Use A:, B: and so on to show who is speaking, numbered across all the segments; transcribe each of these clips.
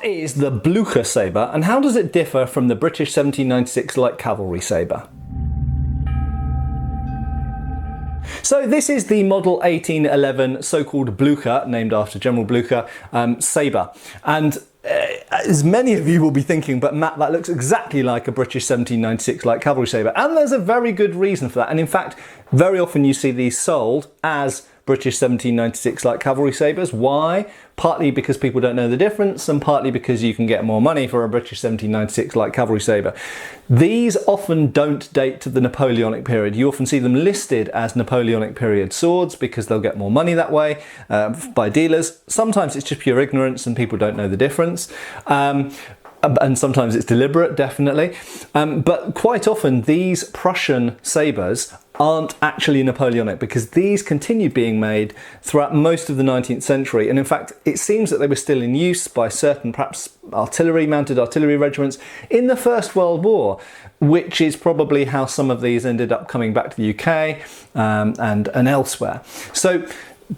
A: What is the Blücher sabre and how does it differ from the British 1796 light cavalry sabre? So this is the model 1811 so-called Blücher, named after General Blücher, sabre. And as many of you will be thinking, but Matt, that looks exactly like a British 1796 light cavalry sabre. And there's a very good reason for that. And in fact, very often you see these sold as British 1796 light cavalry sabres. Why? Partly because people don't know the difference and partly because you can get more money for a British 1796 light cavalry sabre. These often don't date to the Napoleonic period. You often see them listed as Napoleonic period swords because they'll get more money that way by dealers. Sometimes it's just pure ignorance and people don't know the difference. And sometimes it's deliberate, definitely. But quite often these Prussian sabres aren't actually Napoleonic because these continued being made throughout most of the 19th century. And in fact, it seems that they were still in use by certain, perhaps mounted artillery regiments in the First World War, which is probably how some of these ended up coming back to the UK and elsewhere. So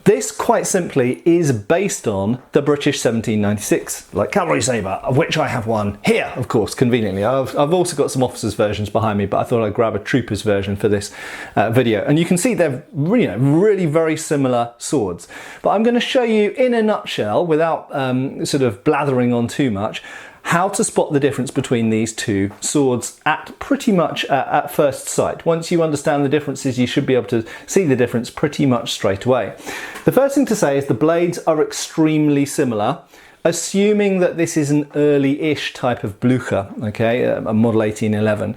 A: this, quite simply, is based on the British 1796 light cavalry sabre, of which I have one here, of course, conveniently. I've also got some officers' versions behind me, but I thought I'd grab a trooper's version for this video. And you can see they're really very similar swords. But I'm going to show you in a nutshell, without sort of blathering on too much, how to spot the difference between these two swords at pretty much at first sight. Once you understand the differences, you should be able to see the difference pretty much straight away. The first thing to say is the blades are extremely similar, assuming that this is an early-ish type of Blücher, okay, a model 1811.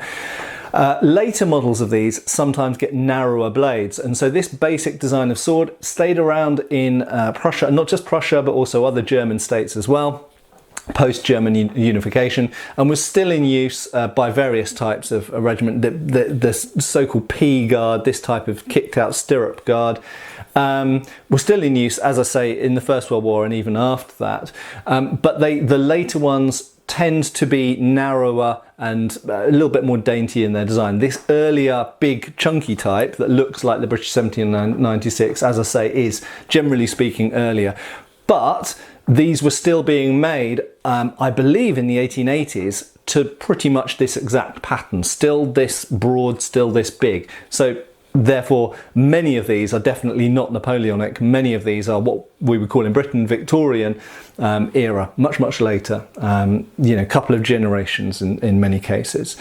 A: Later models of these sometimes get narrower blades, and so this basic design of sword stayed around in Prussia, not just Prussia, but also other German states as well, post-German unification, and was still in use by various types of regiment. The so-called P guard, this type of kicked-out stirrup guard, was still in use, as I say, in the First World War and even after that. But the later ones tend to be narrower and a little bit more dainty in their design. This earlier big chunky type that looks like the British 1796, as I say, is generally speaking earlier. But these were still being made, I believe, in the 1880s to pretty much this exact pattern. Still this broad, still this big. So therefore, many of these are definitely not Napoleonic. Many of these are what we would call in Britain Victorian era, much later, a couple of generations in many cases.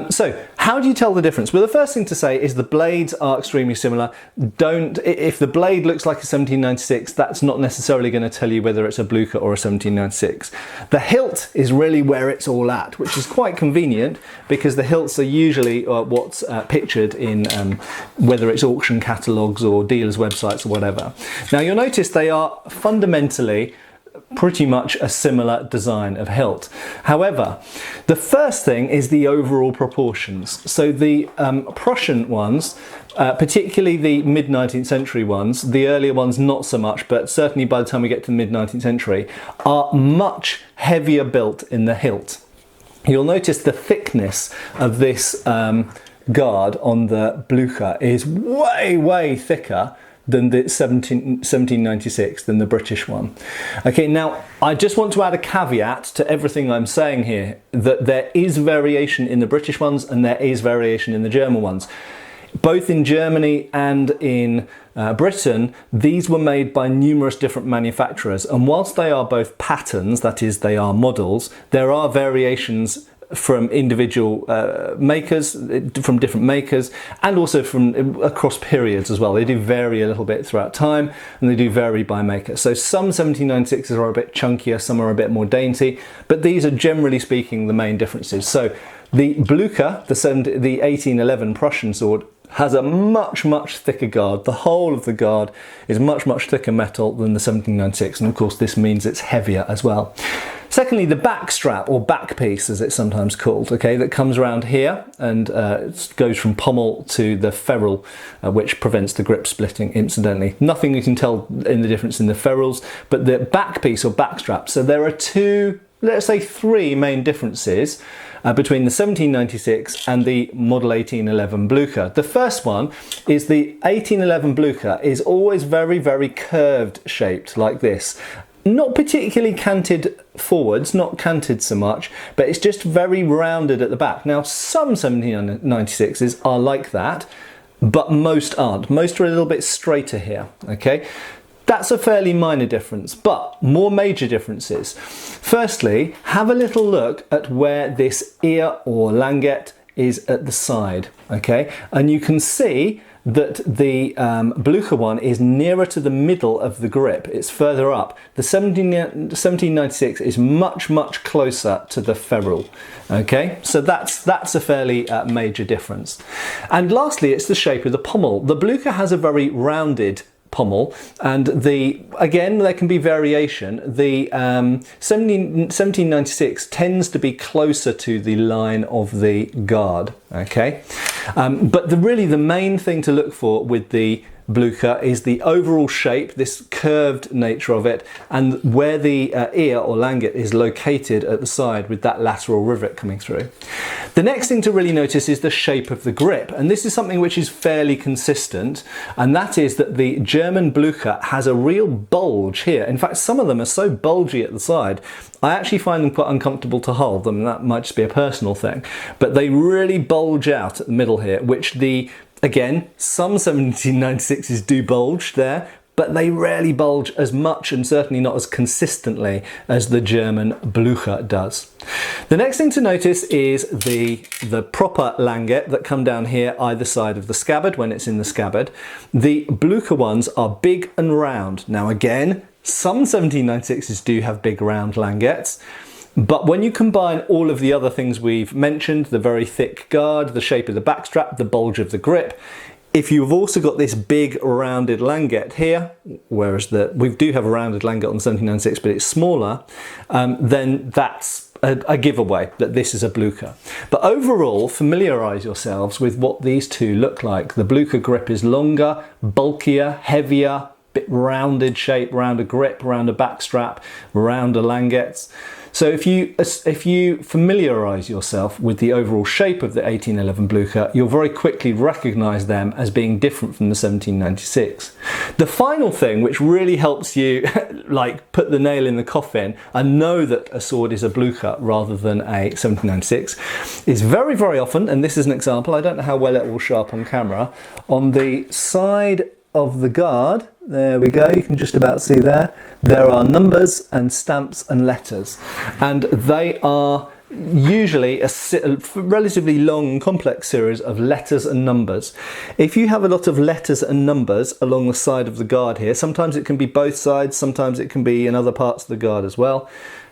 A: So how do you tell the difference? Well, the first thing to say is the blades are extremely similar. If the blade looks like a 1796, that's not necessarily going to tell you whether it's a Blücher or a 1796. The hilt is really where it's all at, which is quite convenient because the hilts are usually what's pictured in whether it's auction catalogues or dealers' websites or whatever. Now you'll notice they are fundamentally pretty much a similar design of hilt. However, the first thing is the overall proportions. So the Prussian ones, particularly the mid-19th century ones, the earlier ones not so much, but certainly by the time we get to the mid-19th century, are much heavier built in the hilt. You'll notice the thickness of this guard on the Blücher is way thicker than the 1796, than the British one. Okay, now I just want to add a caveat to everything I'm saying here, that there is variation in the British ones and there is variation in the German ones. Both in Germany and in Britain, these were made by numerous different manufacturers, and whilst they are both patterns, that is, they are models, there are variations from individual makers, from different makers, and also from across periods as well. They do vary a little bit throughout time, and they do vary by maker. So some 1796s are a bit chunkier, some are a bit more dainty, but these are generally speaking the main differences. So the Blücher, the 1811 Prussian sword, has a much thicker guard. The whole of the guard is much thicker metal than the 1796, and of course this means it's heavier as well. Secondly, the back strap, or back piece as it's sometimes called, okay, that comes around here and goes from pommel to the ferrule, which prevents the grip splitting incidentally. Nothing you can tell in the difference in the ferrules, but the back piece or back strap. So there are two, let's say three main differences between the 1796 and the model 1811 Blücher. The first one is the 1811 Blücher is always very curved shaped like this. not particularly canted forwards, not canted so much, but it's just very rounded at the back. Now, some 1796s are like that, but most aren't. Most are a little bit straighter here, okay? That's a fairly minor difference, but more major differences. Firstly, have a little look at where this ear or langet is at the side, okay? And you can see that the Blücher one is nearer to the middle of the grip. It's further up. The 1796 is much, much closer to the ferrule. Okay, so that's a fairly major difference. And lastly, it's the shape of the pommel. The Blücher has a very rounded pommel, and again there can be variation. The 1796 tends to be closer to the line of the guard, okay? But really the main thing to look for with the Blücher is the overall shape, this curved nature of it, and where the ear or langet is located at the side with that lateral rivet coming through. The next thing to really notice is the shape of the grip, and this is something which is fairly consistent, and that is that the German Blücher has a real bulge here. In fact, some of them are so bulgy at the side, I actually find them quite uncomfortable to hold them. That might just be a personal thing, but they really bulge out at the middle here, which again, some 1796s do bulge there, but they rarely bulge as much and certainly not as consistently as the German Blücher does. The next thing to notice is the proper langet that come down here either side of the scabbard when it's in the scabbard. The Blücher ones are big and round. Now again, some 1796s do have big round langets, but when you combine all of the other things we've mentioned, the very thick guard, the shape of the backstrap, the bulge of the grip, if you've also got this big rounded langet here, whereas we do have a rounded langet on the 1796, but it's smaller, then that's a giveaway that this is a Blücher. But overall, familiarise yourselves with what these two look like. The Blücher grip is longer, bulkier, heavier, bit rounded shape, rounder grip, rounder backstrap, rounder langets. So if you familiarise yourself with the overall shape of the 1811 Blücher, you'll very quickly recognise them as being different from the 1796. The final thing which really helps you like put the nail in the coffin and know that a sword is a Blücher rather than a 1796 is very, very often, and this is an example, I don't know how well it will show up on camera, on the side of the guard, there we go, you can just about see there are numbers and stamps and letters, and they are usually a relatively long and complex series of letters and numbers. If you have a lot of letters and numbers along the side of the guard here, sometimes it can be both sides, sometimes it can be in other parts of the guard as well,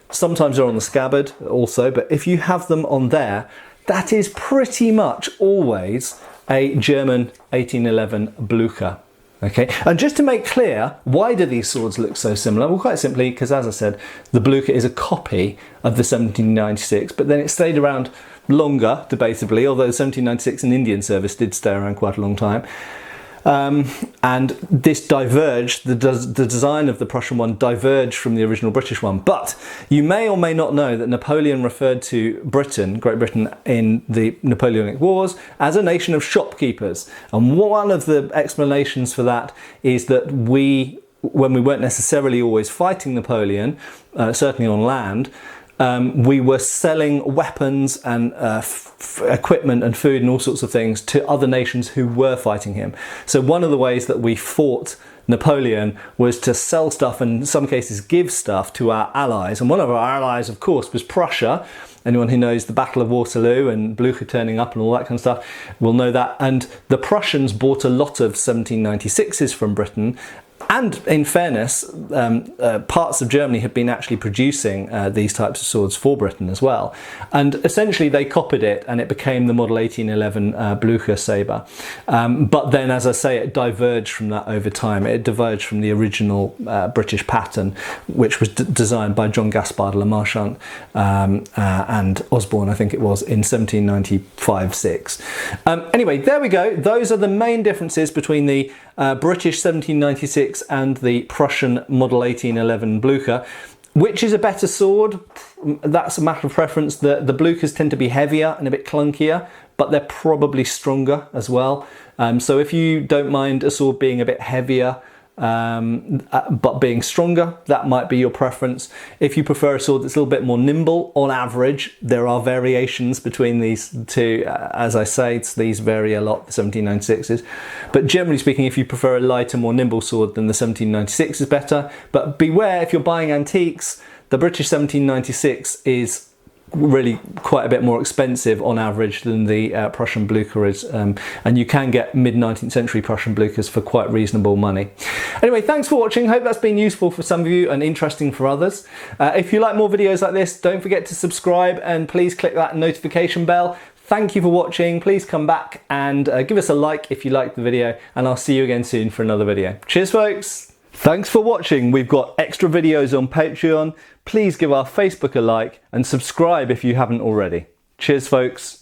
A: sometimes they're on the scabbard also, but if you have them on there, that is pretty much always a German 1811 Blücher. Okay, and just to make clear, why do these swords look so similar? Well, quite simply because, as I said, the Blücher is a copy of the 1796, but then it stayed around longer, debatably, although the 1796 in Indian service did stay around quite a long time. And this diverged, the design of the Prussian one diverged from the original British one. But you may or may not know that Napoleon referred to Britain, Great Britain, in the Napoleonic Wars as a nation of shopkeepers. And one of the explanations for that is that when we weren't necessarily always fighting Napoleon, certainly on land, we were selling weapons and equipment and food and all sorts of things to other nations who were fighting him. So one of the ways that we fought Napoleon was to sell stuff and in some cases give stuff to our allies. And one of our allies, of course, was Prussia. Anyone who knows the Battle of Waterloo and Blücher turning up and all that kind of stuff will know that. And the Prussians bought a lot of 1796s from Britain. And in fairness, parts of Germany had been actually producing these types of swords for Britain as well. And essentially they copied it and it became the model 1811 Blücher Sabre. But then, as I say, it diverged from that over time. It diverged from the original British pattern, which was designed by John Gaspard Le Marchant and Osborne, I think it was, in 1795-6. Anyway, there we go. Those are the main differences between the British 1796 and the Prussian model 1811 Blücher. Which is a better sword? That's a matter of preference. The Blüchers tend to be heavier and a bit clunkier, but they're probably stronger as well. So if you don't mind a sword being a bit heavier, but being stronger, that might be your preference. If you prefer a sword that's a little bit more nimble, on average, there are variations between these two. As I say, these vary a lot, the 1796s. But generally speaking, if you prefer a lighter, more nimble sword, then the 1796 is better. But beware, if you're buying antiques, the British 1796 is really quite a bit more expensive on average than the Prussian Blücher is, and you can get mid-19th century Prussian Blüchers for quite reasonable money. Anyway, thanks for watching. Hope that's been useful for some of you and interesting for others. If you like more videos like this, don't forget to subscribe and please click that notification bell. Thank you for watching. Please come back and give us a like if you liked the video, and I'll see you again soon for another video. Cheers, folks. Thanks for watching. We've got extra videos on Patreon. Please give our Facebook a like and subscribe if you haven't already. Cheers, folks.